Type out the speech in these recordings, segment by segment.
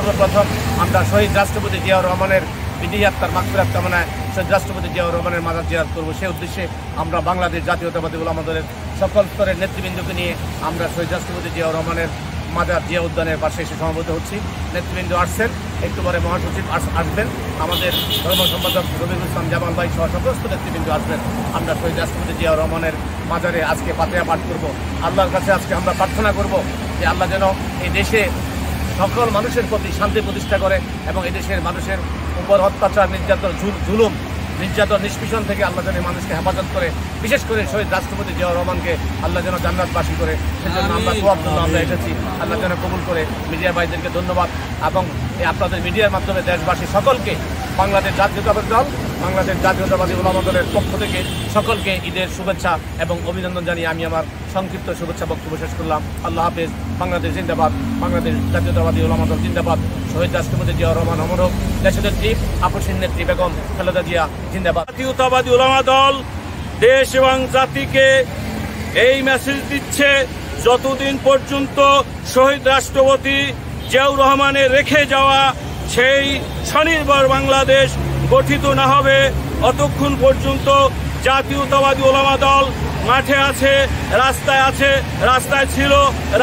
সর্বপ্রথম আমরা শহীদ রাষ্ট্রপতি জিয়াউর রহমানের বিদেহী আত্মার মাগফিরাত কামনায় শহীদ রাষ্ট্রপতি জিয়াউর রহমানের মাজার জিয়ারত করব। সেই উদ্দেশ্যে আমরা বাংলাদেশ জাতীয়তাবাদী উলামা দলের সকল স্তরের নেতৃবৃন্দকে নিয়ে আমরা শহীদ রাষ্ট্রপতি জিয়াউর রহমানের মাজার জিয়া উদ্যানের পাশে এসে সমবেত হচ্ছি। নেতৃবৃন্দ আসছেন, একটু পরে মহাসচিব আসবেন, আমাদের ধর্ম সম্পাদক রবিউল ইসলাম জামাল ভাই সহ সমস্ত নেতৃবৃন্দ আসবেন। আমরা শহীদ রাষ্ট্রপতি জিয়াউর রহমানের মাজারে আজকে ফাতিহা পাঠ করব। আল্লাহর কাছে আজকে আমরা প্রার্থনা করব যে আল্লাহ যেন এই দেশে সকল মানুষের প্রতি শান্তি প্রতিষ্ঠা করে এবং এই দেশের মানুষের উপর অত্যাচার, নির্যাতন, জুলুম, নির্যাতন, নিষ্পীষণ থেকে আল্লাহ যেন মানুষকে হেফাজত করে, বিশেষ করে শহীদ রাষ্ট্রপতি জিয়াউর রহমানকে আল্লাহ যেন জান্নাতবাসী করে, সেজন্য আমরা দোয়ার জন্য আমরা এসেছি। আল্লাহ যেন কবুল করে। মিডিয়া ভাইদেরকে ধন্যবাদ এবং আপনাদের মিডিয়ার মাধ্যমে দেশবাসী সকলকে বাংলাদেশ জাতীয়তাবাদী দল, বাংলাদেশ জাতীয়তাবাদী উলামা দলের পক্ষ থেকে সকলকে ঈদের শুভেচ্ছা এবং অভিনন্দন জানিয়ে আমি আমার সংক্ষিপ্ত শুভেচ্ছা বক্তব্য শেষ করলাম। আল্লাহ হাফেজ। বাংলাদেশ জিন্দাবাদ, বাংলাদেশ জাতীয়তাবাদী উলামা দল জিন্দাবাদ, শহীদ রাষ্ট্রপতি জিয়াউর রহমান অমর হোক, দেশনেত্রী আপসীন নেত্রী বেগম খালেদা জিয়া জিন্দাবাদ। জাতীয়তাবাদী উলামা দল দেশ এবং জাতিকে এই মেসেজ দিচ্ছে, যতদিন পর্যন্ত শহীদ রাষ্ট্রপতি জিয়াউর রহমানের রেখে যাওয়া সেই স্বনির্ভর বাংলাদেশ গঠিত না হবে, অতক্ষণ পর্যন্ত জাতীয়তাবাদী উলামা দল মাঠে আছে, রাস্তায় ছিল,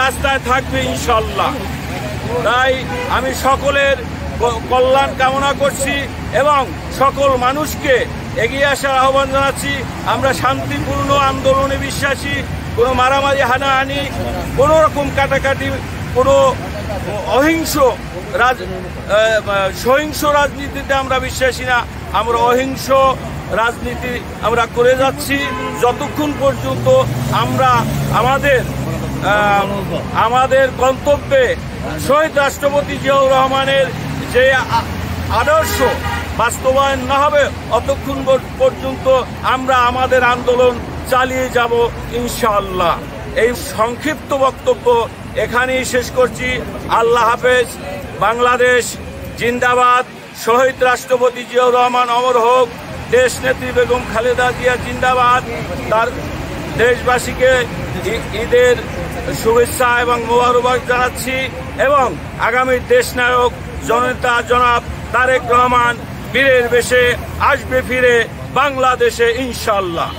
রাস্তায় থাকবে ইনশাল্লাহ। তাই আমি সকলের কল্যাণ কামনা করছি এবং সকল মানুষকে এগিয়ে আসার আহ্বান জানাচ্ছি। আমরা শান্তিপূর্ণ আন্দোলনে বিশ্বাসী, কোনো মারামারি, হানাহানি, কোনো রকম কাটাকাটি, কোনো সহিংস রাজনীতিতে আমরা বিশ্বাসী না। আমরা অহিংস রাজনীতি আমরা করে যাচ্ছি যতক্ষণ পর্যন্ত আমরা আমাদের গন্তব্যে শহীদ রাষ্ট্রপতি জিয়াউর রহমানের যে আদর্শ বাস্তবায়ন না হবে, অতক্ষণ পর্যন্ত আমরা আমাদের আন্দোলন চালিয়ে যাব ইনশাআল্লাহ। এই সংক্ষিপ্ত বক্তব্য এখানেই শেষ করছি। আল্লাহ হাফেজ। বাংলাদেশ জিন্দাবাদ, শহীদ রাষ্ট্রপতি জিয়াউর রহমান অমর হোক, দেশ নেত্রী বেগম খালেদা জিয়া জিন্দাবাদ। তার দেশবাসীকে ঈদের শুভেচ্ছা এবং মোবারকবাদ জানাচ্ছি এবং আগামী দেশ নায়ক জননেতা জনাব তারেক রহমান বীরের বেশে আসবে ফিরে বাংলাদেশে ইনশাআল্লাহ।